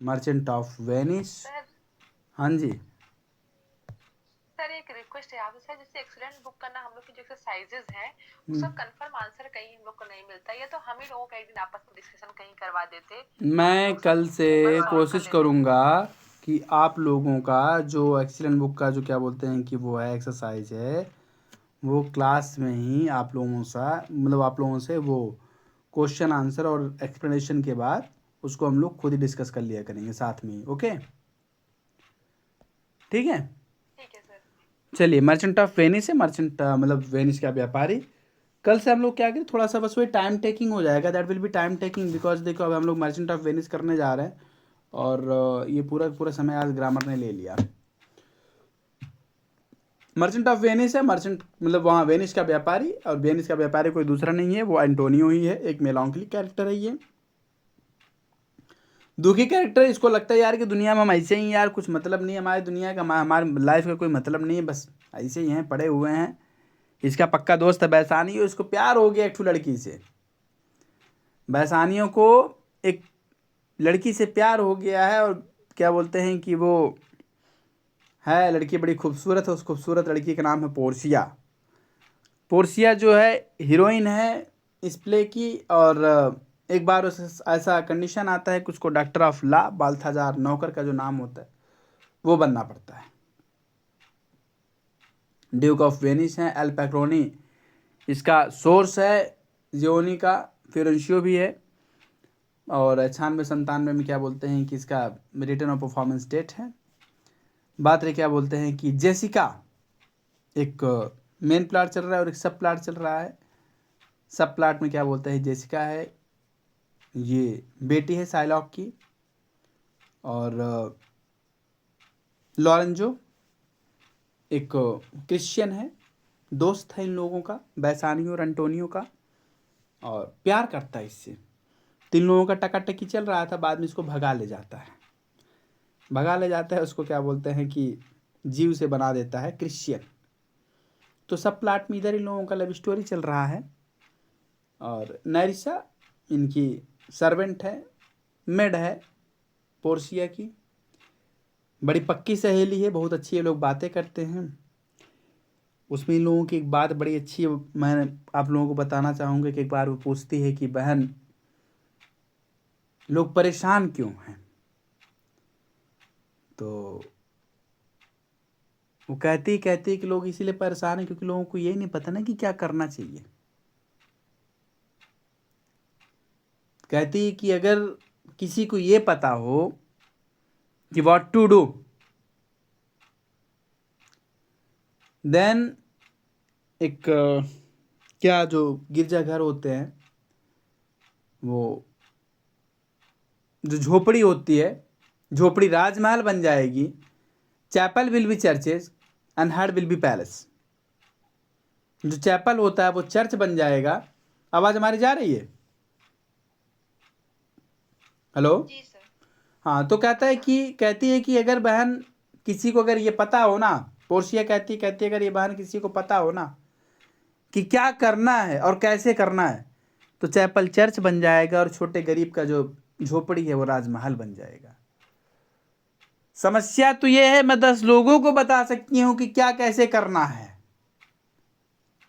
Merchant of Venice. Sir हाँ जी। Sir एक request है आपसे सर, जैसे एक्सीलेंट बुक का ना हम लोग की जो एक्सरसाइजेज हैं हम्म, उसका कंफर्म आंसर कहीं हम लोग को नहीं मिलता, या तो हम ही लोगों का एक दिन आपस में डिस्कशन कहीं करवा देते और हम मैं लोग सब कल से होमवर्क सॉल्व कर कोशिश लेते। करूँगा कि आप लोगों का जो एक्सीलेंट बुक का जो क्या बोलते हैं कि वो है एक्सरसाइज है, वो क्लास में ही आप लोगों सा मतलब आप लोगों से वो क्वेश्चन आंसर और एक्सप्लेनेशन के बाद उसको हम लोग खुद ही डिस्कस कर लिया करेंगे साथ में ही। ओके, ठीक है। ठीक है सर। चलिए, मर्चेंट ऑफ वेनिस है, मर्चेंट मतलब वेनिस का व्यापारी। कल से हम लोग क्या करें, थोड़ा सा बस वही टाइम टेकिंग हो जाएगा, that will be time taking, because देखो अब हम लोग मर्चेंट ऑफ वेनिस करने जा रहे हैं और ये पूरा पूरा समय आज ग्रामर ने ले लिया। मर्चेंट ऑफ वेनिस है, मर्चेंट मतलब वहाँ वेनिस का व्यापारी, और वेनिस का व्यापारी कोई दूसरा नहीं है, वो एंटोनियो ही है, एक मेलांकली कैरेक्टर है ये, दुखी कैरेक्टर। इसको लगता है यार कि दुनिया में हम ऐसे ही यार, कुछ मतलब नहीं है हमारी दुनिया का, हमारे लाइफ का कोई मतलब नहीं है, बस ऐसे ही हैं, पड़े हुए हैं। इसका पक्का दोस्त है बैसानियो, इसको प्यार हो गया एक ठो लड़की से। बैसानियों को एक लड़की से प्यार हो गया है, और क्या बोलते हैं कि वो है लड़की बड़ी खूबसूरत है, उस खूबसूरत लड़की का नाम है पोर्शिया। पोर्शिया जो है हीरोइन है इस प्ले की, और एक बार उस ऐसा कंडीशन आता है कि उसको डॉक्टर ऑफ लॉ बाल्थाजार नौकर का जो नाम होता है वो बनना पड़ता है। ड्यूक ऑफ वेनिस है, एल पैक्रोनी इसका सोर्स है, जियोनी का फिरेंशियो भी है, और 96-97 में क्या बोलते हैं कि इसका रिटर्न ऑफ परफॉर्मेंस डेट है। बात रही क्या बोलते हैं कि जेसिका, एक मेन प्लाट चल रहा है और एक सब प्लाट चल रहा है। सब प्लाट में क्या बोलते हैं, जेसिका है ये बेटी है साइलॉक की, और लॉरेंजो एक क्रिश्चियन है, दोस्त है इन लोगों का, बैसानियो और एंटोनियो का, और प्यार करता है इससे। तीन लोगों का टकाटकी चल रहा था, बाद में इसको भगा ले जाता है, भगा ले जाता है उसको क्या बोलते हैं कि जीव से बना देता है क्रिश्चियन। तो सब प्लाट में इधर इन लोगों का लव स्टोरी चल रहा है। और नैरिसा इनकी सर्वेंट है, मेड है पोर्शिया की, बड़ी पक्की सहेली है, बहुत अच्छी ये लोग बातें करते हैं। उसमें इन लोगों की एक बात बड़ी अच्छी है, मैं आप लोगों को बताना चाहूँगा कि एक बार वो पूछती है कि बहन लोग परेशान क्यों हैं, तो वो कहती है कि लोग इसीलिए परेशान हैं क्योंकि लोगों को यही नहीं पता ना कि क्या करना चाहिए। कहती है कि अगर किसी को ये पता हो कि व्हाट टू डू, देन एक क्या जो गिरजाघर होते हैं, वो जो झोपड़ी होती है, झोपड़ी राजमहल बन जाएगी, chapel will be churches and hut will be palace. जो चैपल होता है वो चर्च बन जाएगा। आवाज़ हमारी जा रही है? हेलो। जी सर। हाँ, तो कहती है कि अगर बहन किसी को अगर ये पता हो ना, पोर्शिया कहती है अगर ये बहन किसी को पता हो ना कि क्या करना है और कैसे करना है, तो चैपल चर्च बन जाएगा और छोटे गरीब का जो झोपड़ी है वो राजमहल बन जाएगा। समस्या तो ये है मैं 10 लोगों को बता सकती हूँ कि क्या कैसे करना है,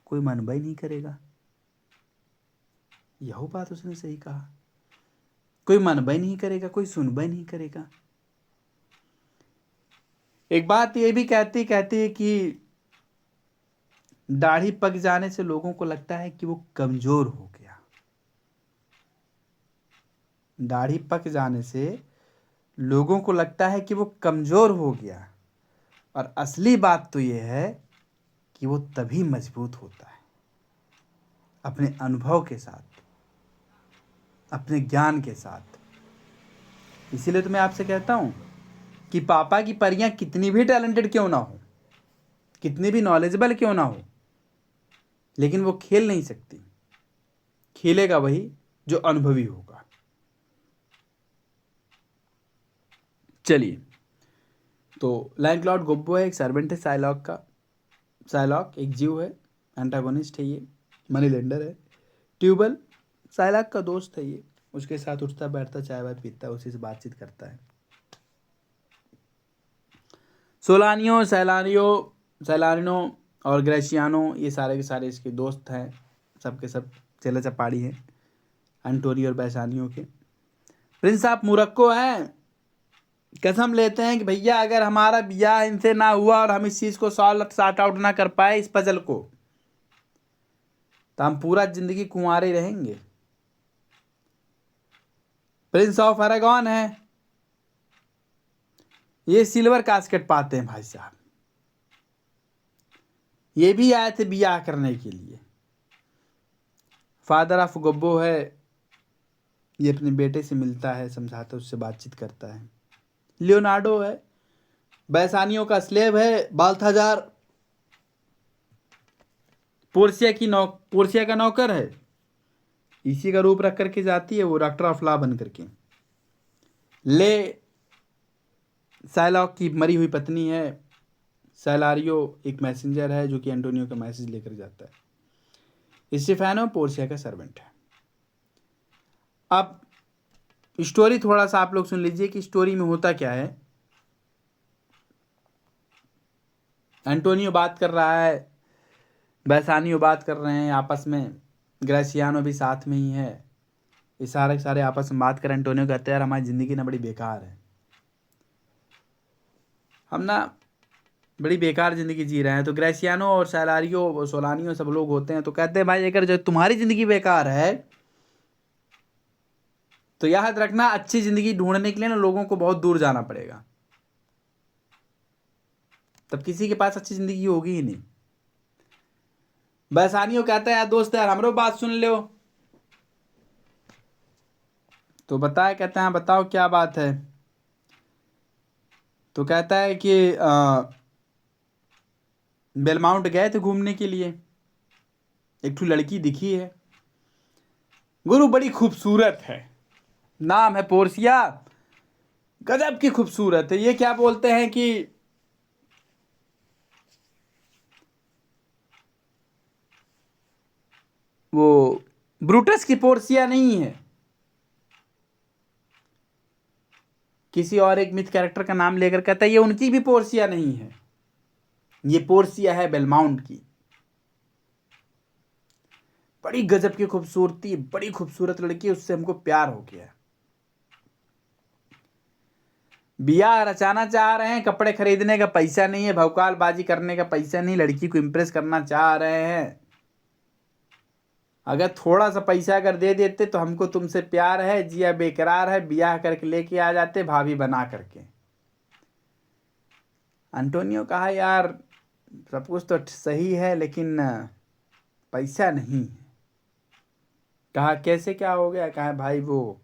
कोई मनवा ही नहीं करेगा। यह बात उसने सही कहा, कोई मनवा ही नहीं करेगा, कोई सुनवा ही नहीं करेगा। एक बात ये भी कहती है कि दाढ़ी पक जाने से लोगों को लगता है कि वो कमजोर हो गया। दाढ़ी पक जाने से लोगों को लगता है कि वो कमजोर हो गया, और असली बात तो ये है कि वो तभी मजबूत होता है अपने अनुभव के साथ, अपने ज्ञान के साथ। इसीलिए तो मैं आपसे कहता हूं कि पापा की परियां कितनी भी टैलेंटेड क्यों ना हो, कितनी भी नॉलेजेबल क्यों ना हो, लेकिन वो खेल नहीं सकती। खेलेगा वही जो अनुभवी होगा। चलिए, तो लैंडलॉर्ड गोब्बो है, एक सर्वेंट है साइलॉक का। साइलॉक एक जीव है, एंटागोनिस्ट है ये, मनी लेंडर है। ट्यूबल साइलॉक का दोस्त है ये, उसके साथ उठता बैठता चाय वाय पीता है, उसी से बातचीत करता है। सोलानियो, सैलानियो और ग्रेशियानो ये सारे के सारे इसके दोस्त हैं, सब के सब चेला चपाड़ी हैं एंटोनियो और बैसानियो के। प्रिंस ऑफ मोरक्को हैं, कसम लेते हैं कि भैया अगर हमारा ब्याह इनसे ना हुआ और हम इस चीज़ को सॉर्ट आउट ना कर पाए, इस पजल को, तो हम पूरा जिंदगी कुंवारे रहेंगे। प्रिंस ऑफ अरागॉन है, ये सिल्वर कास्केट पाते हैं भाई साहब, ये भी आए थे ब्याह करने के लिए। फादर ऑफ गब्बो है, ये अपने बेटे से मिलता है, समझाता है, उससे बातचीत करता है। लियोनार्डो है, बैसानियों का स्लेव है। बाल्थाजार पोर्सिया का नौकर है, इसी का रूप रख करके जाती है वो डॉक्टर ऑफ लॉ बन करके। ले साइलॉक की मरी हुई पत्नी है। सैलारियो एक मैसेंजर है जो कि एंटोनियो का मैसेज लेकर जाता है। स्टेफानो पोर्सिया का सर्वेंट है। अब स्टोरी थोड़ा सा आप लोग सुन लीजिए कि स्टोरी में होता क्या है। एंटोनियो बात कर रहा है, बैसानियो बात कर रहे हैं आपस में, ग्रेसियानो भी साथ में ही है। ये सारे सारे आपस में बात कर। एंटोनियो कहते हैं यार हमारी ज़िंदगी ना बड़ी बेकार है, हम ना बड़ी बेकार ज़िंदगी जी रहे हैं। तो ग्रेसियानो और सैलारियो सोलानियो सब लोग होते हैं, तो कहते हैं भाई अगर जो तुम्हारी ज़िंदगी बेकार है तो याद रखना अच्छी ज़िंदगी ढूंढने के लिए ना लोगों को बहुत दूर जाना पड़ेगा, तब किसी के पास अच्छी ज़िंदगी होगी ही नहीं। बैसानियो कहता है यार दोस्त यार हमरो बात सुन लो। तो बताए, कहते हैं बताओ क्या बात है। तो कहता है कि बेलमाउंट गए थे घूमने के लिए, एक ठो लड़की दिखी है गुरु, बड़ी खूबसूरत है, नाम है पोर्सिया, गजब की खूबसूरत है। ये क्या बोलते हैं कि वो ब्रूटस की पोर्सिया नहीं है, किसी और एक मिथ कैरेक्टर का नाम लेकर कहता है ये उनकी भी पोर्सिया नहीं है, ये पोर्सिया है बेलमाउंट की। बड़ी गजब की खूबसूरती, बड़ी खूबसूरत लड़की, उससे हमको प्यार हो गया। बियाह रचाना चाह रहे हैं, कपड़े खरीदने का पैसा नहीं है, भौकालबाजी करने का पैसा नहीं, लड़की को इम्प्रेस करना चाह रहे हैं। अगर थोड़ा सा पैसा अगर दे देते तो हमको तुमसे प्यार है, जिया बेकरार है, बियाह करके लेके आ जाते भाभी बना करके। एंटोनियो कहा यार सब कुछ तो सही है लेकिन पैसा नहीं है। कहा कैसे क्या हो गया। कहा भाई वो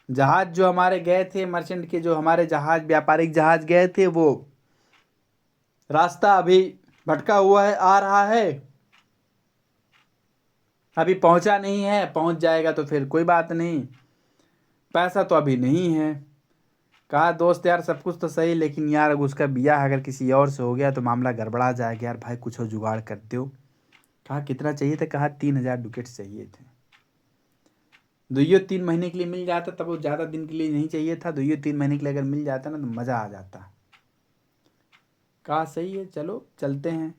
जहाज जो हमारे गए थे, मर्चेंट के जो हमारे जहाज, व्यापारिक जहाज गए थे, वो रास्ता अभी भटका हुआ है, आ रहा है, अभी पहुंचा नहीं है, पहुंच जाएगा तो फिर कोई बात नहीं, पैसा तो अभी नहीं है। कहा दोस्त यार सब कुछ तो सही लेकिन यार उसका ब्याह अगर किसी और से हो गया तो मामला गड़बड़ा जाएगा यार, भाई कुछ और जुगाड़ कर दो। कहा कितना चाहिए था। कहा 3000 डुकेट्स चाहिए थे। 2-3 महीने के लिए मिल जाता, तब वो ज़्यादा दिन के लिए नहीं चाहिए था, 2-3 महीने के लिए अगर मिल जाता ना तो मज़ा आ जाता। कहा सही है चलो चलते हैं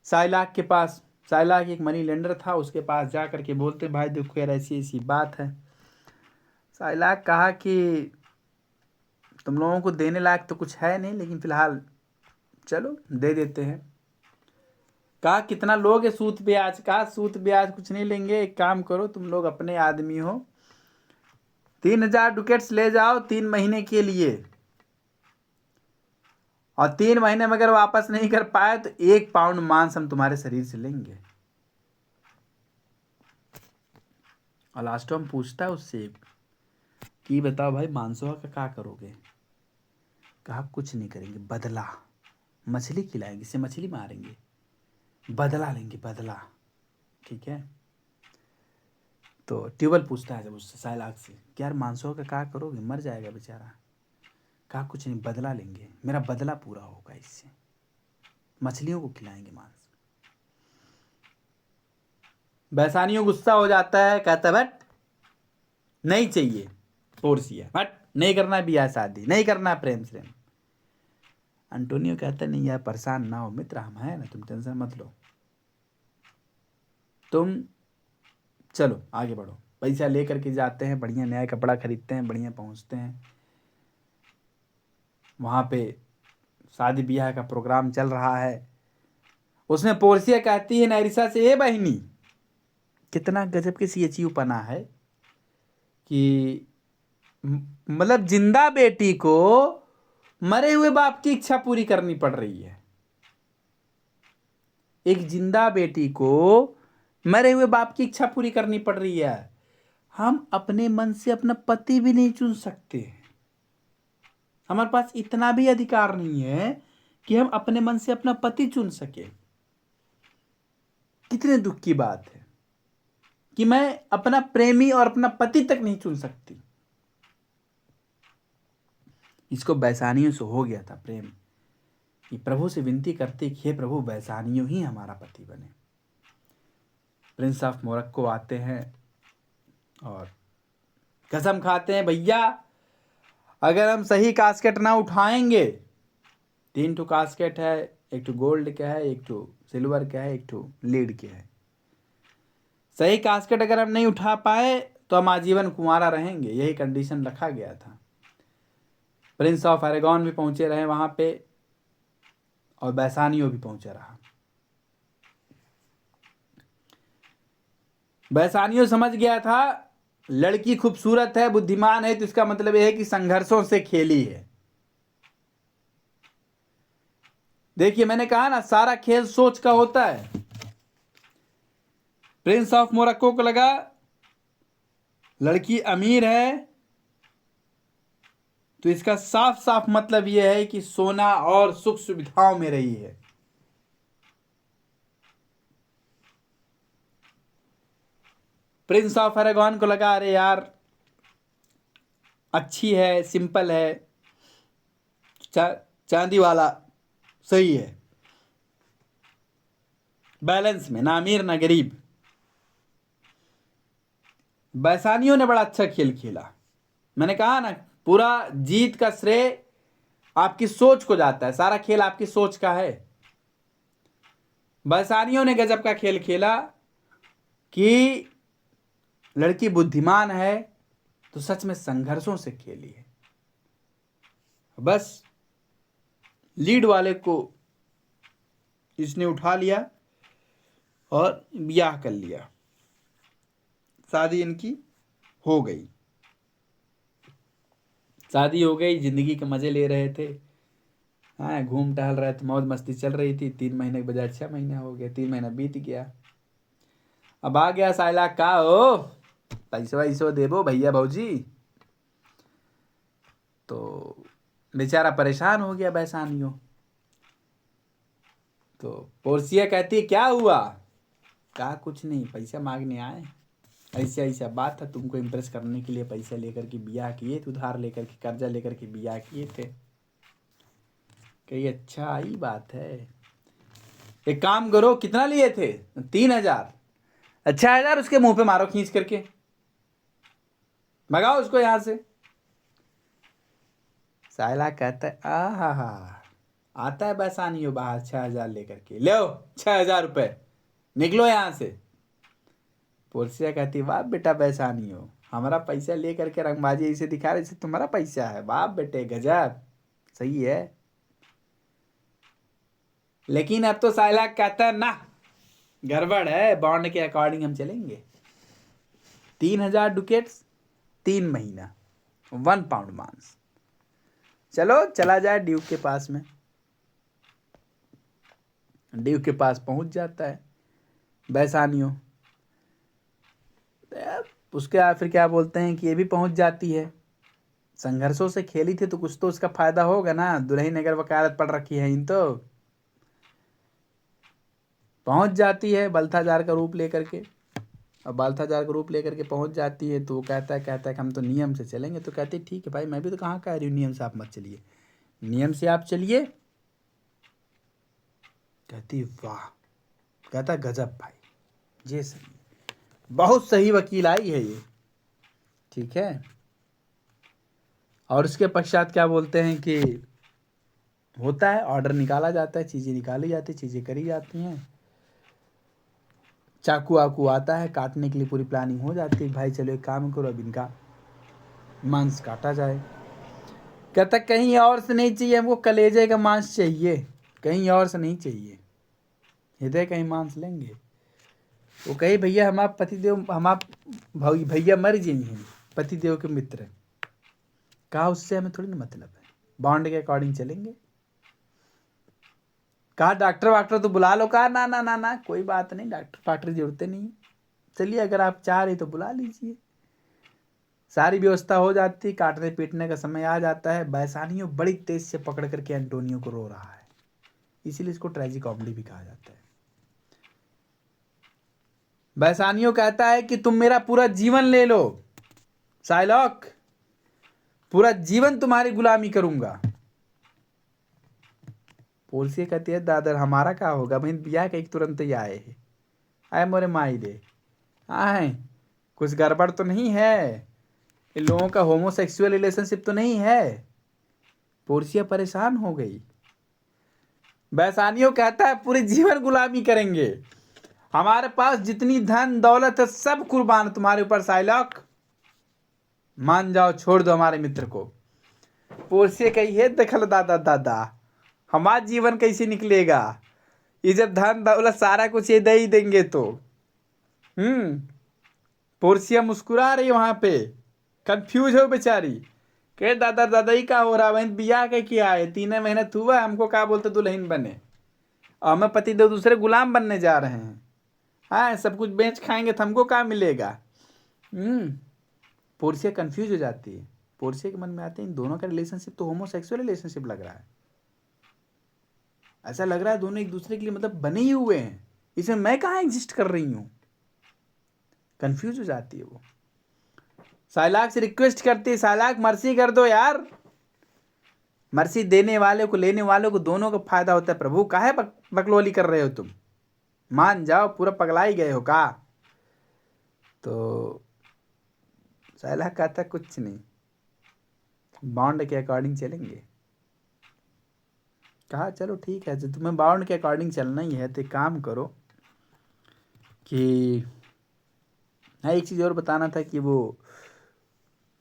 साइलाक के पास। साइलाक एक मनी लेंडर था, उसके पास जा करके बोलते भाई देखो यार ऐसी ऐसी बात है। साइलाक कहा कि तुम लोगों को देने लायक तो कुछ है नहीं लेकिन फिलहाल चलो दे देते हैं। कहा कितना लोगे सूद ब्याज। कहा सूद ब्याज कुछ नहीं लेंगे, एक काम करो तुम लोग अपने आदमी हो, 3000 डुकेट्स ले जाओ 3 महीने के लिए, और 3 महीने में अगर वापस नहीं कर पाए तो 1 पाउंड मांस हम तुम्हारे शरीर से लेंगे। और लास्ट में पूछता है उससे कि बताओ भाई मांसों का क्या करोगे। कहा कुछ नहीं करेंगे, बदला, मछली खिलाएंगे, इससे मछली मारेंगे, बदला लेंगे, बदला। ठीक है। तो ट्यूबल पूछता है जब उससे साइलाक से कि यार मांसों का क्या करोगे, मर जाएगा बेचारा। कहा कुछ नहीं, बदला लेंगे, मेरा बदला पूरा होगा इससे, मछलियों को खिलाएंगे मांस। बैसानियों गुस्सा हो जाता है, कहता है बट नहीं चाहिए पोर्सिया, बट नहीं करना ब्याह शादी, नहीं करना प्रेम श्रेम। एंटोनियो कहता नहीं यार परेशान ना हो मित्र, हम हैं ना, तुम टेंशन मत लो, तुम चलो आगे बढ़ो। पैसा ले करके जाते हैं, बढ़िया नया कपड़ा खरीदते हैं, बढ़िया पहुंचते हैं वहाँ पे। शादी ब्याह का प्रोग्राम चल रहा है। उसमें पोर्सिया कहती है नैरिसा से, ए बहनी, कितना गजब की सीएचयू पना है कि मतलब जिंदा बेटी को मरे हुए बाप की इच्छा पूरी करनी पड़ रही है। एक जिंदा बेटी को मरे हुए बाप की इच्छा पूरी करनी पड़ रही है। हम अपने मन से अपना पति भी नहीं चुन सकते। हमारे पास इतना भी अधिकार नहीं है कि हम अपने मन से अपना पति चुन सके। कितने दुख की बात है कि मैं अपना प्रेमी और अपना पति तक नहीं चुन सकती। इसको बैसानियों से हो गया था प्रेम, कि प्रभु से विनती करते कि हे प्रभु बैसानियों ही हमारा पति बने। प्रिंस ऑफ मोरक्को आते हैं और कसम खाते हैं, भैया अगर हम सही कास्केट ना उठाएंगे, 3 ठो कास्केट है, एक ठो गोल्ड का है, एक ठो सिल्वर का है, एक ठो लीड के है, सही कास्केट अगर हम नहीं उठा पाए तो हम आजीवन कुंवारा रहेंगे। यही कंडीशन रखा गया था। प्रिंस ऑफ अरेगॉन भी पहुंचे रहे वहां पे और बैसानियों भी पहुंचा रहा। बैसानियों समझ गया था लड़की खूबसूरत है, बुद्धिमान है, तो इसका मतलब यह है कि संघर्षों से खेली है। देखिए मैंने कहा ना, सारा खेल सोच का होता है। प्रिंस ऑफ मोरक्को को लगा लड़की अमीर है, तो इसका साफ साफ मतलब यह है कि सोना और सुख सुविधाओं में रही है। प्रिंस ऑफ अरेगॉन को लगा अरे यार अच्छी है, सिंपल है, चांदी वाला सही है, बैलेंस में, ना अमीर ना गरीब। बैसानियों ने बड़ा अच्छा खेल खेला। मैंने कहा ना, पूरा जीत का श्रेय आपकी सोच को जाता है। सारा खेल आपकी सोच का है। बैसानियों ने गजब का खेल खेला कि लड़की बुद्धिमान है तो सच में संघर्षों से खेली है। बस लीड वाले को इसने उठा लिया और ब्याह कर लिया। शादी इनकी हो गई। शादी हो गई, जिंदगी के मजे ले रहे थे। हाँ, घूम टहल रहे थे, मौज मस्ती चल रही थी। 3 महीने के बजाय 6 महीने हो गए। 3 महीना बीत गया। अब आ गया साइला का हो पैसा वैसो देबो भैया भौजी। तो बेचारा परेशान हो गया बैसानियों। तो पोर्सिया कहती क्या हुआ? कहा कुछ नहीं, पैसा मांगने आए, ऐसा ऐसा बात है, तुमको इम्प्रेस करने के लिए पैसा लेकर के बियाह किए थे, उधार लेकर के, कर्जा लेकर के बियाह किए थे। कही अच्छा आई बात है, एक काम करो, कितना लिए थे? 3000। अच्छा 1000 उसके मुंह पे मारो खींच करके, भगाओ उसको यहां से। साइला कहता है आहा, आता है बैसानियों बाहर 6000 लेकर के, ले 6000 रुपए, निकलो यहां से। पोर्सिया कहती वाह बेटा बैसानियों, हमारा पैसा लेकर के रंगबाजी ऐसे दिखा रहे, तुम्हारा पैसा है, बाप बेटे गजब, सही है। लेकिन अब तो साइला कहता है ना, गड़बड़ है, बॉन्ड के अकॉर्डिंग हम चलेंगे। 3000 डुकेट्स, 3 महीना, 1 पाउंड मांस। चलो चला जाए ड्यूक के पास में। ड्यूक के पास पहुंच जाता है बैसानियों। उसके फिर क्या बोलते हैं कि ये भी पहुंच जाती है। संघर्षों से खेली थी तो कुछ तो उसका फायदा होगा ना। दुल्हन अगर वकालत पढ़ रखी है इन, तो पहुंच जाती है बल्थाजार का रूप लेकर के। और बल्थाजार का रूप लेकर के पहुंच जाती है तो वो कहता है कि हम तो नियम से चलेंगे। तो कहते ठीक है भाई, मैं भी तो कहाँ कह रही हूँ नियम से आप मत चलिए, नियम से आप चलिए। कहती वाह, कहता गजब भाई, ये सही, बहुत सही वकील आई है ये, ठीक है। और उसके पश्चात क्या बोलते हैं कि होता है, ऑर्डर निकाला जाता है, चीज़ें निकाली जाती, चीज़ें करी जाती हैं, चाकू वाकू आता है, काटने के लिए पूरी प्लानिंग हो जाती है। भाई चलो एक काम करो, अब इनका मांस काटा जाए। कहता कहीं और से नहीं चाहिए हमको, कलेजे का मांस चाहिए, कहीं और से नहीं चाहिए, हृदय का ही मांस लेंगे। वो कहे भैया हम आप पतिदेव, हम आप भैया मर जी हैं, पतिदेव के मित्र। कहा उससे हमें थोड़ी ना मतलब है, बॉन्ड के अकॉर्डिंग चलेंगे। कहा डॉक्टर वाक्टर तो बुला लो। कहा ना ना ना ना, कोई बात नहीं, डॉक्टर वाक्टर जरूरत नहीं, चलिए अगर आप चाह रहे तो बुला लीजिए। सारी व्यवस्था हो जाती, काटने पीटने का समय आ जाता है। बैसानियों बड़ी तेज से पकड़ करके एंटोनियो को रो रहा है, इसीलिए इसको ट्रेजिक कॉमेडी भी कहा जाता है। बैसानियों कहता है कि तुम मेरा पूरा जीवन ले लो साइलॉक, पूरा जीवन तुम्हारी गुलामी करूंगा। पोर्सिया कहती है दादर हमारा क्या होगा, भाई बिया के एक तुरंत ही आए है, आए मोरे माई दे आए, कुछ गड़बड़ तो नहीं है, इन लोगों का होमोसेक्सुअल रिलेशनशिप तो नहीं है। पोर्सिया परेशान हो गई। बैसानियों कहता है पूरे जीवन गुलामी करेंगे, हमारे पास जितनी धन दौलत है सब कुर्बान तुम्हारे ऊपर साइलॉक, मान जाओ, छोड़ दो हमारे मित्र को। पोर्सिया कही है दखल दादा दादा, हमारा जीवन कैसे निकलेगा, ये जब धन दौलत सारा कुछ ये दे ही देंगे तो। पोर्सिया मुस्कुरा रही वहां पे, कंफ्यूज हो बेचारी, कहे दादा दादा ही का हो रहा, वही बिया के किया है, 3 महीने हुआ, हमको क्या बोलते दुल्हन बने, और हमें पति दो दूसरे गुलाम बनने जा रहे हैं। हाँ सब कुछ बेच खाएंगे तो हमको क्या मिलेगा। पोर्सिया कंफ्यूज हो जाती है। पोर्सिया के मन में आते हैं इन दोनों का रिलेशनशिप तो होमोसेक्सुअल रिलेशनशिप लग रहा है, ऐसा लग रहा है दोनों एक दूसरे के लिए मतलब बने ही हुए हैं, इसमें मैं कहाँ एग्जिस्ट कर रही हूँ। कंफ्यूज हो जाती है वो, साइलाक से रिक्वेस्ट करती है साइलाक मर्सी कर दो यार, मर्सी देने वाले को लेने वालों को दोनों को फायदा होता है, प्रभु काहे बकलोली कर रहे हो तुम, मान जाओ, पूरा पगला ही गए हो का। तो साइलाक कहता कुछ नहीं, बॉन्ड के अकॉर्डिंग चलेंगे। कहा चलो ठीक है, जो तुम्हें बॉन्ड के अकॉर्डिंग चलना ही है तो एक काम करो कि, हाँ एक चीज़ और बताना था कि वो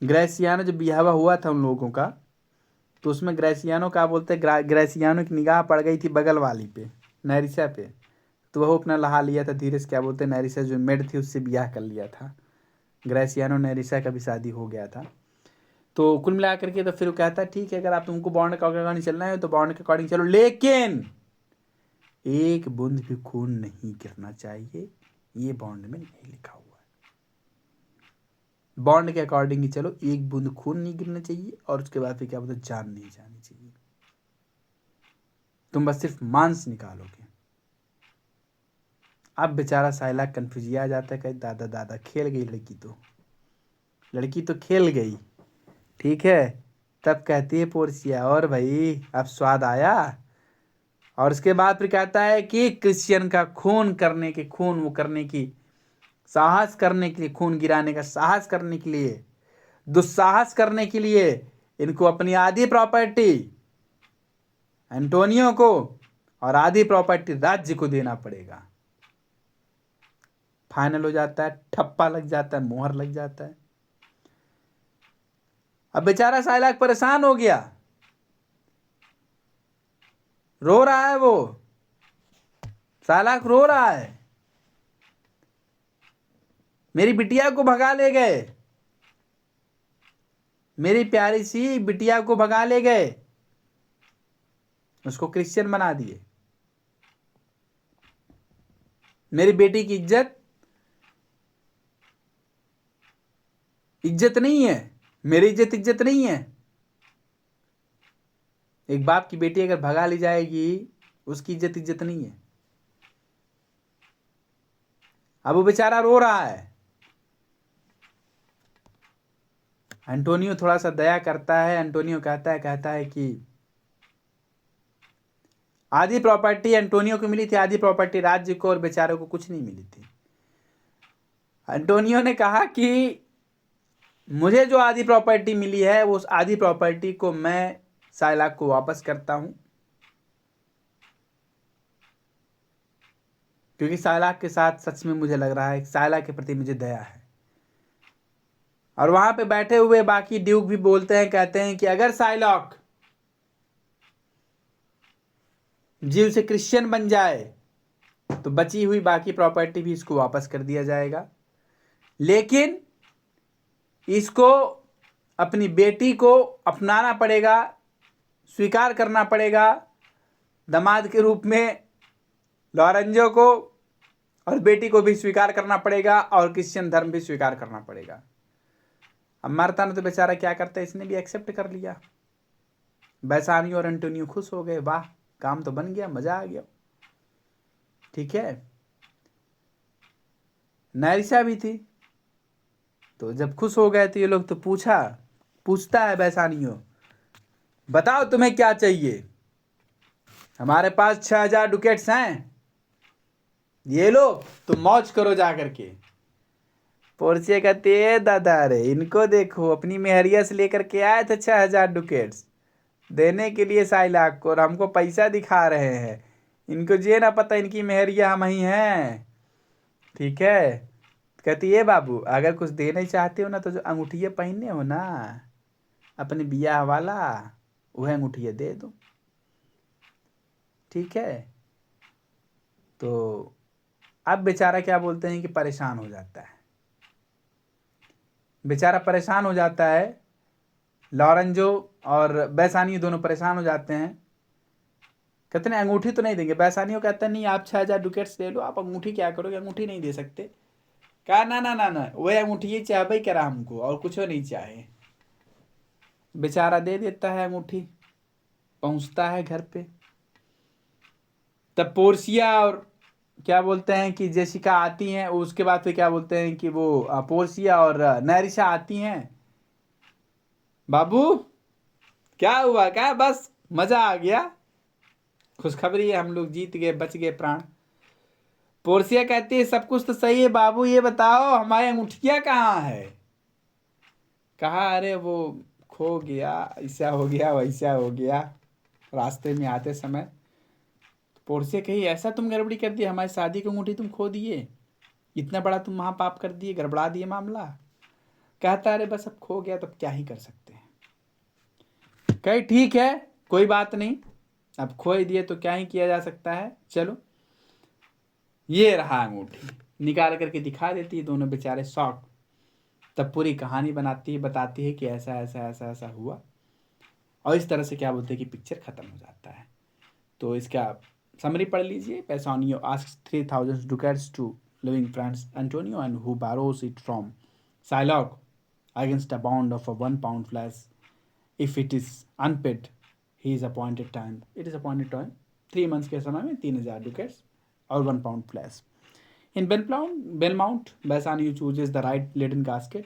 ग्रेसियानो जो ब्याह हुआ था उन लोगों का, तो उसमें ग्रेसियानो क्या बोलते हैं, ग्रेसियानो की निगाह पड़ गई थी बगल वाली पे, नैरिसा पे, तो वह अपना लहा लिया था धीरे से, क्या बोलते हैं नैरिसा जो मेड थी उससे ब्याह कर लिया था, ग्रेसियानो नैरिसा का भी शादी हो गया था। तो कुल मिला करके तो फिर वो कहता है ठीक है, अगर आप तुमको बॉन्ड के अकॉर्डिंग चलना है तो बॉन्ड के अकॉर्डिंग चलो, लेकिन एक बूंद भी खून नहीं गिरना चाहिए, ये बॉन्ड में नहीं लिखा हुआ है। बॉन्ड के अकॉर्डिंग ही चलो, एक बूंद खून नहीं गिरना चाहिए, और उसके बाद फिर क्या बोलते जान नहीं जानी चाहिए, तुम बस सिर्फ मांस निकालोगे। अब बेचारा साइलाक कंफ्यूज आ जाता है, कहे दादा दादा खेल गई लड़की तो खेल गई, ठीक है। तब कहती है पोर्सिया और भाई अब स्वाद आया, और उसके बाद फिर कहता है कि क्रिश्चियन का खून वो करने की साहस करने के लिए, खून गिराने का साहस करने के लिए, दुस्साहस करने के लिए इनको अपनी आधी प्रॉपर्टी एंटोनियो को और आधी प्रॉपर्टी राज्य को देना पड़ेगा। फाइनल हो जाता है, ठप्पा लग जाता है, मोहर लग जाता है। अब बेचारा साइलाक परेशान हो गया, रो रहा है, वो साइलाक रो रहा है, मेरी बिटिया को भगा ले गए, मेरी प्यारी सी बिटिया को भगा ले गए, उसको क्रिश्चियन बना दिए, मेरी बेटी की इज्जत नहीं है, मेरी इज्जत नहीं है। एक बाप की बेटी अगर भगा ली जाएगी उसकी इज्जत नहीं है। अब वो बेचारा रो रहा है, एंटोनियो थोड़ा सा दया करता है, एंटोनियो कहता है कि आधी प्रॉपर्टी एंटोनियो को मिली थी, आधी प्रॉपर्टी राज्य को, और बेचारे को कुछ नहीं मिली थी। एंटोनियो ने कहा कि मुझे जो आधी प्रॉपर्टी मिली है उस आधी प्रॉपर्टी को मैं साइलाक को वापस करता हूं, क्योंकि साइलॉक के साथ सच में मुझे लग रहा है साइलॉक के प्रति मुझे दया है। और वहां पे बैठे हुए बाकी ड्यूक भी बोलते हैं, कहते हैं कि अगर साइलॉक जीव से क्रिश्चियन बन जाए तो बची हुई बाकी प्रॉपर्टी भी इसको वापस कर दिया जाएगा, लेकिन इसको अपनी बेटी को अपनाना पड़ेगा, स्वीकार करना पड़ेगा दामाद के रूप में लॉरेंजो को, और बेटी को भी स्वीकार करना पड़ेगा और क्रिश्चियन धर्म भी स्वीकार करना पड़ेगा। अब मार्ता ने तो बेचारा क्या करता है, इसने भी एक्सेप्ट कर लिया। बेसानियो और एंटोनियो खुश हो गए, वाह काम तो बन गया, मजा आ गया। ठीक है, नैरिसा भी थी, तो जब खुश हो गए तो ये लोग तो पूछता है बेसानियो, बताओ तुम्हें क्या चाहिए? हमारे पास 6000 डुकेट्स हैं, ये लो तुम मौज करो जा करके। पोर्सिया कहती है दादा रे इनको देखो, अपनी मेहरिया से लेकर के आए थे 6000 डुकेट्स देने के लिए साइलॉक को, और हमको पैसा दिखा रहे हैं। इनको ये ना पता इनकी मेहरिया हम ही हैं। ठीक है, कहती है बाबू अगर कुछ देना चाहते हो ना तो जो अंगूठिया पहने हो ना अपने बियाह वाला, वह अंगूठिया दे दो। ठीक है, तो अब बेचारा क्या बोलते हैं कि परेशान हो जाता है। बेचारा परेशान हो जाता है, लॉरेंजो और बेसानियो दोनों परेशान हो जाते हैं। कहते हैं अंगूठी तो नहीं देंगे। बेसानियो कहता है नहीं, आप 6000 डुकेट्स ले लो, आप अंगूठी क्या करोगे, अंगूठी नहीं दे सकते। कहा ना ना ना ना, वही अंगूठी ही चाहे करा हमको, और कुछ नहीं चाहे। बेचारा दे देता है अंगूठी, पहुंचता है घर पे। तब पोर्सिया और क्या बोलते हैं कि जेसिका आती हैं, उसके बाद फिर क्या बोलते हैं कि वो पोर्सिया और नैरिसा आती हैं। बाबू क्या हुआ, क्या बस मजा आ गया, खुशखबरी है, हम लोग जीत गए, बच गए प्राण। पोर्सिया कहती है सब कुछ तो सही है बाबू, ये बताओ हमारी अंगूठिया कहाँ है? कहा अरे वो खो गया, ऐसा हो गया वैसा हो गया रास्ते में आते समय। पोर्सिया कही ऐसा तुम गड़बड़ी कर दिए, हमारी शादी की अंगूठी तुम खो दिए, इतना बड़ा तुम महापाप कर दिए, गड़बड़ा दिए मामला। कहता अरे बस अब खो गया तो अब क्या ही कर सकते हैं। कही ठीक है कोई बात नहीं, अब खो ही दिए तो क्या ही किया जा सकता है, चलो ये रहा अंगूठी। निकाल करके दिखा देती है, दोनों बेचारे शॉक। तब पूरी कहानी बनाती है, बताती है कि ऐसा ऐसा ऐसा ऐसा हुआ, और इस तरह से क्या बोलते हैं कि पिक्चर खत्म हो जाता है। तो इसका समरी पढ़ लीजिए। बेसानियो asks 3000 ducats to living friends Antonio, and who borrows it from Shylock against a bond of a 1 pound flesh. If it is unpaid, he is appointed time. It is appointed time 3 months के समय में 3000 ducats और 1 pound flesh. In Belmont, Bassanio chooses the right laden casket,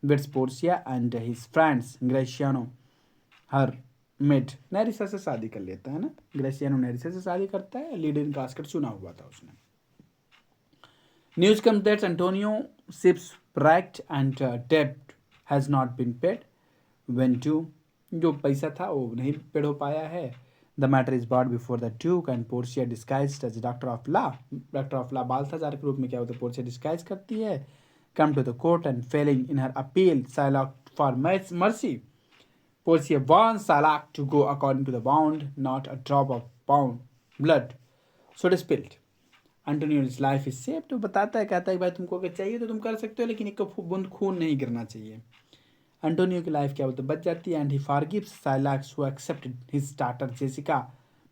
bids Portia and his friends Graciano, her maid, नैरिसा से शादी कर लेता है ना। ग्रेसियानो नैरिसा से शादी करता है, लीडन कास्केट चुना हुआ था उसने। News comes that Antonio ship's wrecked and debt has not been paid. When due, जो पैसा था वो नहीं पेड हो पाया है। The matter is brought before the Duke and Portia disguised as Doctor of Law. Doctor of Law बाल्थाजार के रूप में क्या होता है, पोर्शिया डिस्गाइज करती है। Come to the court and failing in her appeal, Shylock for mercy. Portia warns Shylock to go according to the bond, not a drop of blood should be spilled. Antonio's life is saved. तो बताता है, कहता है भाई तुमको अगर चाहिए तो तुम कर सकते हो, लेकिन एक बूंद खून नहीं गिरना चाहिए। एंटोनियो की लाइफ क्या बोलते बच जाती है, and he forgives Psylocke who accepted his starter Jessica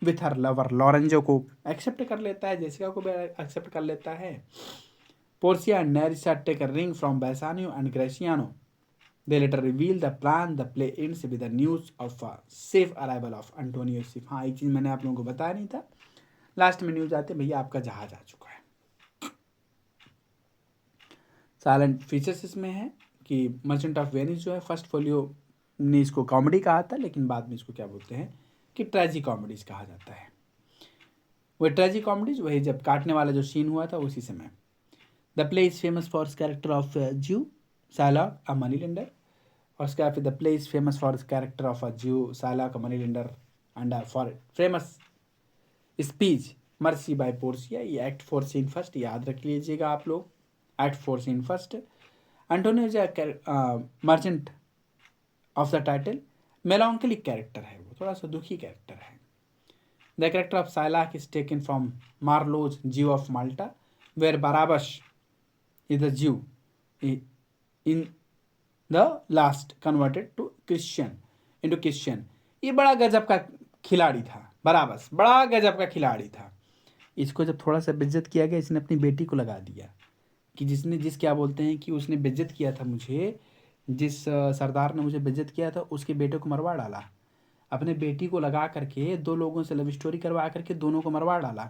with her lover Lorenzo को एक्सेप्ट कर लेता है, जेसिका को भी एक्सेप्ट कर लेता है। Portia and Nerissa take a ring from Bassanio and Gratiano. They later reveal the plan. The play ends with the news of a safe arrival of Antonio Sif. हाँ, एक चीज़ मैंने आप लोगों को बताया नहीं था, लास्ट में न्यूज आते भैया आपका जहाज आ चुका है। साइलेंट फीचर्स इसमें है कि मर्चेंट ऑफ वेनिस जो है फर्स्ट फोलियो ने इसको कॉमेडी कहा था, लेकिन बाद में इसको क्या बोलते हैं कि ट्रेजी कॉमेडीज कहा जाता है। वह ट्रेजी कॉमेडीज वही जब काटने वाला जो सीन हुआ था उसी समय। The play is famous for character of Jew Shylock a money lender, और उसके फिर the play is famous for character of a Jew Shylock a money lender and for famous speech mercy by Portia, ये act 4 scene first, याद रख लीजिएगा आप लोग, act 4 scene first. Antonio जो merchant of the title, melancholic character है, वो थोड़ा सा दुखी कैरेक्टर है। The character of Shylock is taken from Marlowe's Jew of Malta, where Barabas is the Jew in the last converted to Christian into Christian. ये बड़ा गजब का खिलाड़ी था बराबस, बड़ा गजब का खिलाड़ी था। इसको जब थोड़ा सा बेइज्जत किया गया, इसने अपनी बेटी को लगा दिया कि जिस क्या बोलते हैं कि उसने बेइज्जत किया था मुझे, जिस सरदार ने मुझे बेइज्जत किया था, उसके बेटे को मरवा डाला। अपने बेटी को लगा करके 2 लोगों से लव स्टोरी करवा करके दोनों को मरवा डाला।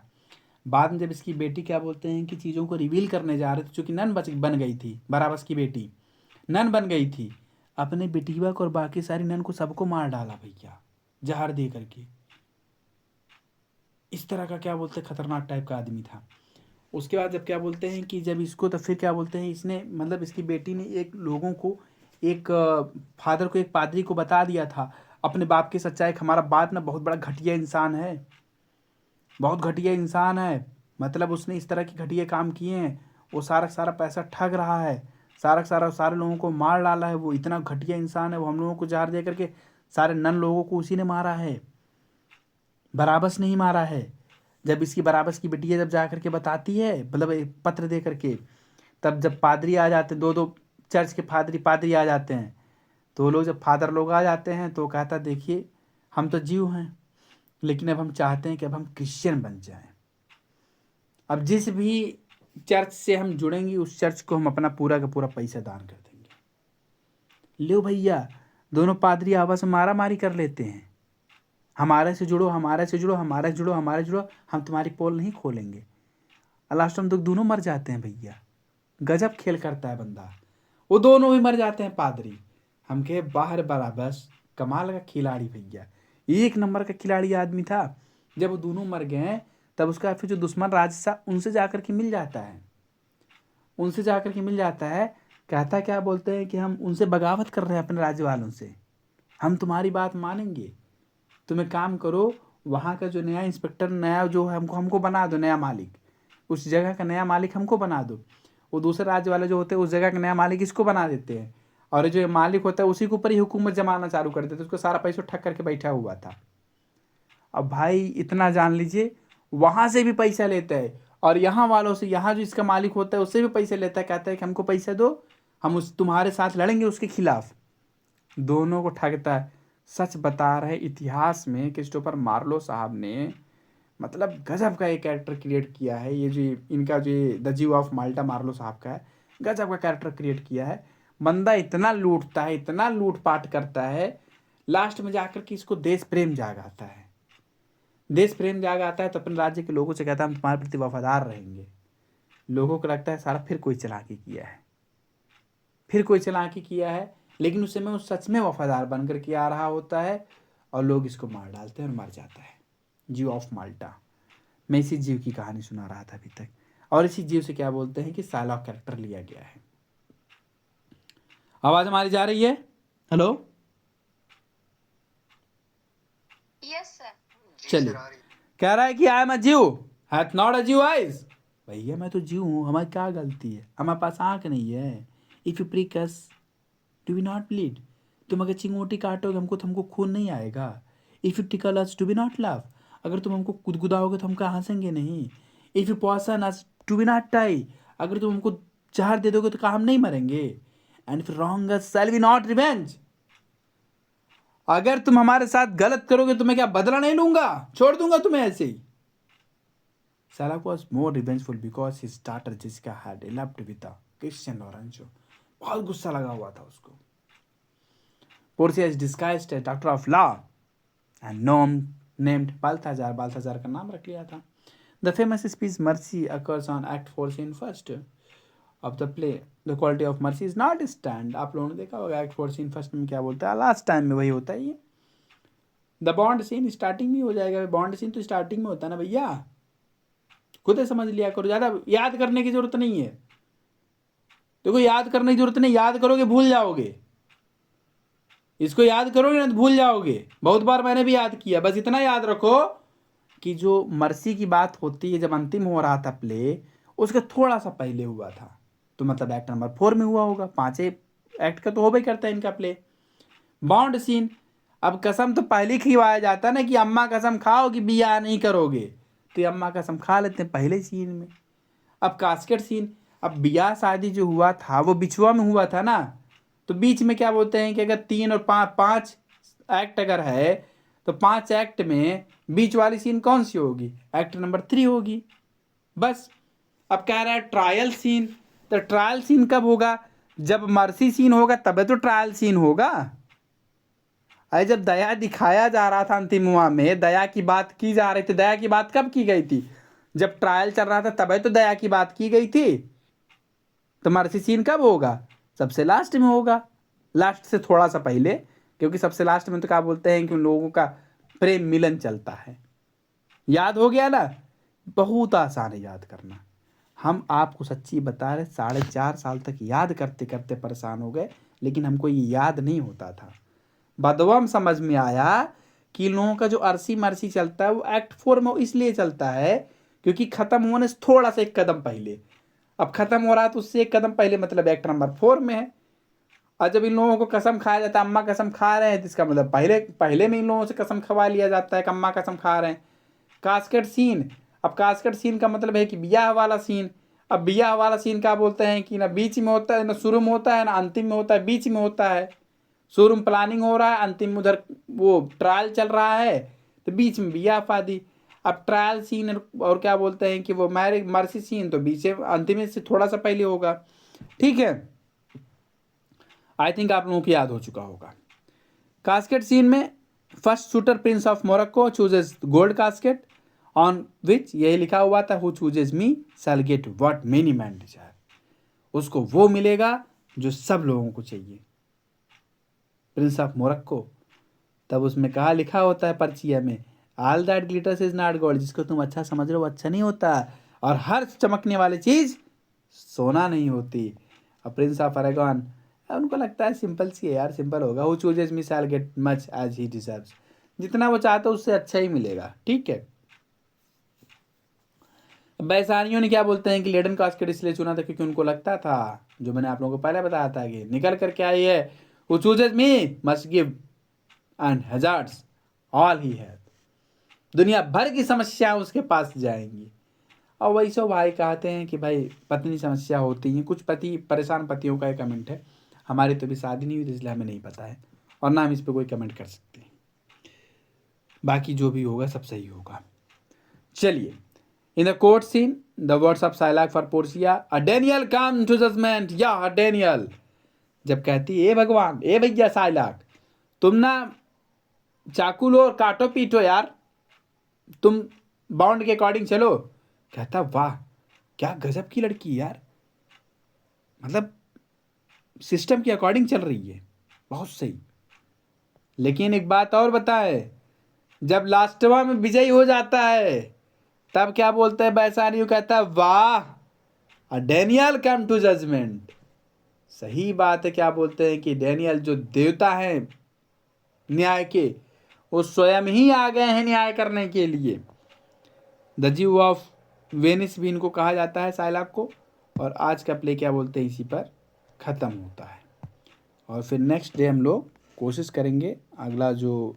बाद में जब इसकी बेटी क्या बोलते हैं कि चीज़ों को रिवील करने जा रहे थे, चूँकि नन बन गई थी, बराबस की बेटी नन बन गई थी, अपने बेटिया को और बाकी सारी नन को सबको मार डाला भैया, जहर दे करके। इस तरह का क्या बोलते हैं खतरनाक टाइप का आदमी था। उसके बाद जब क्या बोलते हैं कि जब इसको, तो फिर क्या बोलते हैं, इसने मतलब इसकी बेटी ने एक लोगों को, एक फादर को, एक पादरी को बता दिया था अपने बाप की सच्चाई कि हमारा बाप ना बहुत बड़ा घटिया इंसान है, बहुत घटिया इंसान है, मतलब उसने इस तरह के घटिया काम किए हैं, वो सारा पैसा ठग रहा है, सारे लोगों को मार डाला है, वो इतना घटिया इंसान है, वो हम लोगों को जहर दे करके सारे नन लोगों को उसी ने मारा है, बराबस नहीं मारा है। जब इसकी बराबस की बिटिया जब जा करके बताती है, मतलब एक पत्र दे करके, तब जब पादरी आ जाते हैं, 2 चर्च के पादरी आ जाते हैं, तो वो लोग जब फादर लोग आ जाते हैं तो कहता देखिए हम तो जीव हैं, लेकिन अब हम चाहते हैं कि अब हम क्रिश्चियन बन जाएं। अब जिस भी चर्च से हम जुड़ेंगे उस चर्च को हम अपना पूरा का पूरा पैसा दान कर देंगे। लो भैया, दोनों पादरी आपस में मारा मारी कर लेते हैं, हमारे से जुड़ो, हमारे से जुड़ो, हमारे से जुड़ो, हमारे से जुड़ो, हम तुम्हारी पोल नहीं खोलेंगे। लास्ट में तो दोनों मर जाते हैं भैया। गजब खेल करता है बंदा, वो दोनों भी मर जाते हैं पादरी। हम कहे बाहर बराबस कमाल का खिलाड़ी भैया, 1 नंबर का खिलाड़ी आदमी था। जब वो दोनों मर गए तब उसका फिर जो दुश्मन राज था उनसे जाकर के मिल जाता है, उनसे जाकर के मिल जाता है, कहता क्या बोलते हैं कि हम उनसे बगावत कर रहे हैं अपने राज्य वालों से, हम तुम्हारी बात मानेंगे, तुम एक काम करो, वहाँ का जो नया इंस्पेक्टर, नया जो है हमको बना दो नया मालिक, उस जगह का नया मालिक हमको बना दो। वो दूसरे राज्य वाले जो होते हैं उस जगह का नया मालिक इसको बना देते हैं, और जो मालिक होता है उसी के ऊपर ही हुकूमत जमाना चालू कर देते हैं, उसको सारा पैसा ठग करके बैठा हुआ था। अब भाई इतना जान लीजिए, वहाँ से भी पैसा लेता है और यहाँ वालों से, यहाँ जो इसका मालिक होता है उससे भी पैसे लेता है, कहता है कि हमको पैसा दो, हम उस तुम्हारे साथ लड़ेंगे उसके खिलाफ। दोनों को ठगता है। सच बता रहे इतिहास में क्रिस्टोफर मार्लो साहब ने मतलब गजब का एक कैरेक्टर क्रिएट किया है। ये जो इनका जो द जीव ऑफ माल्टा मार्लो साहब का है, गजब का कैरेक्टर क्रिएट किया है। बंदा इतना लूटता है, इतना लूटपाट करता है, लास्ट में जाकर के इसको देश प्रेम जाग आता है। देश प्रेम जाग आता है तो अपने राज्य के लोगों से कहता है हम तुम्हारे प्रति वफादार रहेंगे। लोगों को लगता है सारा फिर कोई चालाकी किया है, फिर कोई चालाकी किया है, लेकिन उस समय वो सच में वफादार बनकर के आ रहा होता है और लोग इसको मार डालते हैं और मर जाता है। जीव ऑफ माल्टा, मैं इसी जीव की कहानी सुना रहा था अभी तक, और इसी जीव से क्या बोलते हैं कि साइलॉक कैरेक्टर लिया गया है। आवाज हमारी जा रही है? Hello, yes sir. चलिए, कह रहा है कि आई एम अ जीव, हैथ नॉट अ जीव आइज। भैया मैं तो जीव हूँ, हमारी क्या गलती है, हमारे पास आँख नहीं है। If you prick us do we not bleed, तुम अगर चिंगोटी काटोगे हमको तो हमको खून नहीं आएगा। If you tickle us do we not love, अगर तुम हमको गुदगुदाओगे तो हम कहाँ हंसेंगे नहीं। If you poison us do we not die, अगर तुम हमको जहर दे दोगे तो कहाँ हम नहीं मरेंगे। And if wrong us shall we not revenge, अगर तुम हमारे साथ गलत करोगे तो मैं क्या बदला नहीं लूंगा, छोड़ दूंगा तुम्हें ऐसे ही। Salak was more revengeful because his daughter Jessica had eloped with a Christian Lorenzo. बहुत गुस्सा लगा हुआ था उसको। Porcia is disguised as doctor of law and named Balthazar. Balthazar का नाम रख लिया था। The famous speech Mercy occurs on Act 4 scene first of the play. The quality of mercy is not stand. आप लोगों ने देखा होगा Act 4 scene first में क्या बोलता है, लास्ट टाइम में वही होता है। ये द बॉन्ड सीन स्टार्टिंग में हो जाएगा। बॉन्ड सीन तो स्टार्टिंग में होता है ना भैया, खुद समझ लिया करो, ज़्यादा याद करने की जरूरत नहीं है। देखो याद करने की जरूरत नहीं, याद करोगे भूल जाओगे, इसको याद करोगे ना तो भूल जाओगे। बहुत बार मैंने भी याद किया, बस इतना याद रखो कि जो मर्सी की बात होती है जब अंतिम हो रहा था प्ले, उसके थोड़ा सा पहले हुआ था, तो मतलब एक्ट नंबर 4 में हुआ होगा। 5 एक्ट का तो हो भी करता है इनका प्ले। बॉन्ड सीन, अब कसम तो पहले ही खिलवाया जाता है ना कि अम्मा कसम खाओ कि बिया नहीं करोगे, तो ये अम्मा कसम खा लेते हैं पहले सीन में। अब कास्केट सीन, अब बिया शादी जो हुआ था वो बिछुआ में हुआ था ना, तो बीच में क्या बोलते हैं कि अगर 3 और 5 एक्ट अगर है तो 5 एक्ट में बीच वाली सीन कौन सी होगी? एक्ट नंबर 3 होगी। बस अब कह रहा है ट्रायल सीन, तो ट्रायल सीन कब होगा? जब मर्सी सीन होगा तब तो ट्रायल सीन होगा। अरे जब दया दिखाया जा रहा था अंतिमुआ में, दया की बात की जा रही थी, दया की बात कब की गई थी? जब ट्रायल चल रहा था तब तो दया की बात की गई थी। तो मर्सी सीन कब होगा? सबसे लास्ट में होगा, लास्ट से थोड़ा सा पहले, क्योंकि सबसे लास्ट में तो क्या बोलते हैं कि उन लोगों का प्रेम मिलन चलता है। याद हो गया ना? बहुत आसान है याद करना। हम आपको सच्ची बता रहे, 4.5 साल तक याद करते करते परेशान हो गए, लेकिन हमको ये याद नहीं होता था। बदवा में समझ में आया कि इन लोगों का जो अरसी मरसी चलता है वो एक्ट 4 में इसलिए चलता है क्योंकि खत्म होने से थोड़ा सा एक कदम पहले, अब खत्म हो रहा है तो उससे एक कदम पहले, मतलब एक्ट नंबर 4 में है। और जब इन लोगों को कसम खाया जाता है, अम्मा कसम खा रहे हैं, तो इसका मतलब पहले पहले में इन लोगों से कसम खवा लिया जाता है कि अम्मा कसम खा रहे हैं। कास्केट सीन, अब कास्केट सीन का मतलब है कि ब्याह वाला सीन। अब ब्याह वाला सीन क्या बोलते हैं कि ना बीच में होता है, ना शुरू में होता है, ना अंतिम में होता है, बीच में होता है। शुरू में प्लानिंग हो रहा है, अंतिम में उधर वो ट्रायल चल रहा है, तो बीच में ब्याह शादी। अब ट्रायल सीन और क्या बोलते हैं कि वो मैरिज मर्सी सीन, तो बीच अंतिम से थोड़ा सा पहले होगा। ठीक है, आई थिंक आप लोगों को याद हो चुका होगा। कास्केट सीन में first suitor prince of Morocco chooses gold casket on which यही लिखा हुआ था, who chooses me shall get what many men desire. उसको वो मिलेगा जो सब लोगों को चाहिए, प्रिंस ऑफ मोरक्को। तब उसमें कहा लिखा होता है पर्चिया में, all that glitters is not gold, जिसको तुम अच्छा समझ रहे हो वो अच्छा नहीं होता, और हर चमकने वाली चीज सोना नहीं होती। और प्रिंस ऑफ अरेगॉन, उनको लगता है सिंपल सी है यार, सिंपल होगा, who chooses me shall get much as he deserves, जितना वो चाहता है उससे अच्छा ही मिलेगा। ठीक है, बैसानियों ने क्या बोलते हैं कि लेडन कास्केट इसलिए चुना था क्योंकि उनको लगता था, जो मैंने आप लोगों को पहले बताया था कि निकल कर क्या आई है, who chooses me must give and hazards all he है, दुनिया भर की समस्याएं उसके पास जाएंगी। और वैसे भाई कहते हैं कि भाई पत्नी समस्या होती है, कुछ पति परेशान पतियों का एक कमेंट है, हमारी तो भी शादी नहीं हुई इसलिए हमें नहीं पता है, और ना हम इस पर कोई कमेंट कर सकते हैं। बाकी जो भी होगा सब सही होगा। चलिए, in the court scene the words of Shylock for Portia, a Daniel come to judgement, या डेनियल जब कहती है ए भगवान, ए भैया साइलाक, तुम ना चाकू लो और काटो पीटो यार, तुम बाउंड के अकॉर्डिंग चलो। कहता वाह क्या गजब की लड़की यार, मतलब सिस्टम के अकॉर्डिंग चल रही है, बहुत सही। लेकिन एक बात और बताए, जब लास्टवा में विजयी हो जाता है तब क्या बोलते हैं बैसानियो, कहता है वाह अ डेनियल कम टू जजमेंट। सही बात है, क्या बोलते हैं कि डेनियल जो देवता हैं न्याय के, वो स्वयं ही आ गए हैं न्याय करने के लिए। द जीव ऑफ वेनिस भी इनको कहा जाता है साइलाक को। और आज का प्ले क्या बोलते हैं इसी पर ख़त्म होता है। और फिर नेक्स्ट डे हम लोग कोशिश करेंगे अगला जो